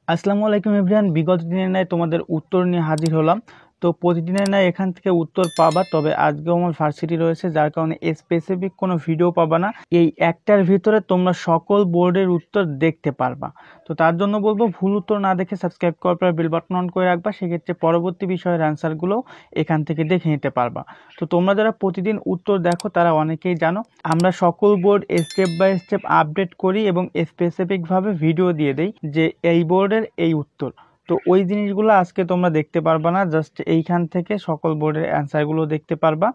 আসসালামু আলাইকুম এভরিওয়ান। বিগত দিনের ন্যায় তোমাদের উত্তর নিয়ে হাজির হলাম। তো প্রতিদিনের ন্যায় এখান থেকে উত্তর পাবা, তবে আজকেও আমার ভার্সিটি রয়েছে, যার কারণে স্পেসিফিক কোনো ভিডিও পাবা না। এই একটার ভিতরে তোমরা সকল বোর্ডের উত্তর দেখতে পারবা। তো তার জন্য বলবো, ভুল উত্তর না দেখে সাবস্ক্রাইব করার পর বেল বাটন অন করে রাখবা, সেক্ষেত্রে পরবর্তী বিষয়ের অ্যান্সারগুলোও এখান থেকে দেখে নিতে পারবা। তো তোমরা যারা প্রতিদিন উত্তর দেখো তারা অনেকেই জানো আমরা সকল board step by step update করি এবং স্পেসিফিকভাবে ভিডিও দিয়ে দেই যে এই বোর্ডের এই উত্তর। তো ওই জিনিসগুলো আজকে তোমরা দেখতে পারবা না, জাস্ট এইখান থেকে সকল বোর্ডের অ্যান্সারগুলো দেখতে পারবা।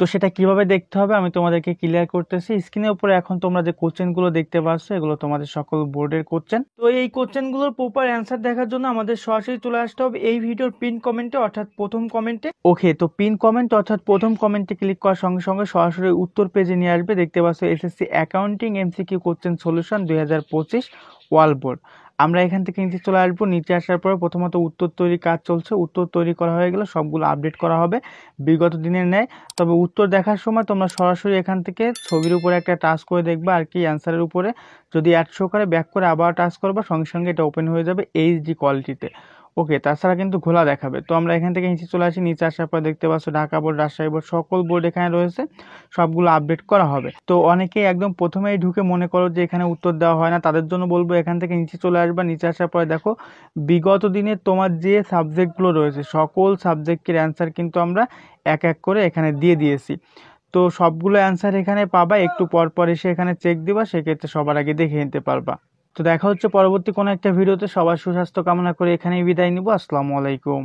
তো সেটা কিভাবে দেখতে হবে আমি তোমাদেরকে ক্লিয়ার করতেছি। স্ক্রিনের উপরে এখন তোমরা যে কোশ্চেনগুলো দেখতে পাচ্ছ এগুলো তোমাদের সকল বোর্ডের কোশ্চেন। তো এই কোশ্চেনগুলোর প্রপার অ্যান্সার দেখার জন্য আমাদের সরাসরি চলে আসতে হবে এই ভিডিওর পিন কমেন্টে, অর্থাৎ প্রথম কমেন্টে। ওকে, তো পিন কমেন্ট অর্থাৎ প্রথম কমেন্টে ক্লিক করার সঙ্গে সঙ্গে সরাসরি উত্তর পেজে নিয়ে আসবে। দেখতে পাচ্ছ SSC accounting MCQ question solution 2025 ওয়াল বোর্ড। আমরা এখান থেকে নিচে চলে আসবো। নিচে আসার পরে প্রথমত উত্তর তৈরি কাজ চলছে, উত্তর তৈরি করা হয়ে গেলে সবগুলো আপডেট করা হবে বিগত দিনের ন্যায়। তবে উত্তর দেখার সময় তোমরা সরাসরি এখান থেকে ছবির উপরে একটা টাচ করে দেখবা, আর কি অ্যান্সারের উপরে যদি অ্যাড শো করে ব্যাক করে আবার টাচ করবা, সঙ্গে সঙ্গে এটা ওপেন হয়ে যাবে এইচডি কোয়ালিটিতে। ওকে, তাছাড়া কিন্তু ঘোলা দেখাবে। তো আমরা এখান থেকে নিচে চলে আসি। নিচে আসার পর দেখতে পাচ্ছ ঢাকা বোর্ড, রাজশাহী বোর্ড, সকল বোর্ড এখানে রয়েছে, সবগুলো আপডেট করা হবে। তো অনেকেই একদম প্রথমেই ঢুকে মনে করো যে এখানে উত্তর দেওয়া হয় না, তাদের জন্য বলবো এখান থেকে নিচে চলে আসবা। নিচে আসার পরে দেখো বিগত দিনে তোমার যে সাবজেক্টগুলো রয়েছে সকল সাবজেক্টের অ্যান্সার কিন্তু আমরা এক এক করে এখানে দিয়ে দিয়েছি। তো সবগুলো অ্যান্সার এখানে পাবা, একটু পর পর এসে এখানে চেক দিবা, সেক্ষেত্রে সবার আগে দেখে নিতে পারবা। তো দেখা হচ্ছে পরবর্তী কোনো একটা ভিডিওতে। সবার সুস্বাস্থ্য কামনা করে এখানেই বিদায় নিব। আসসালামু আলাইকুম।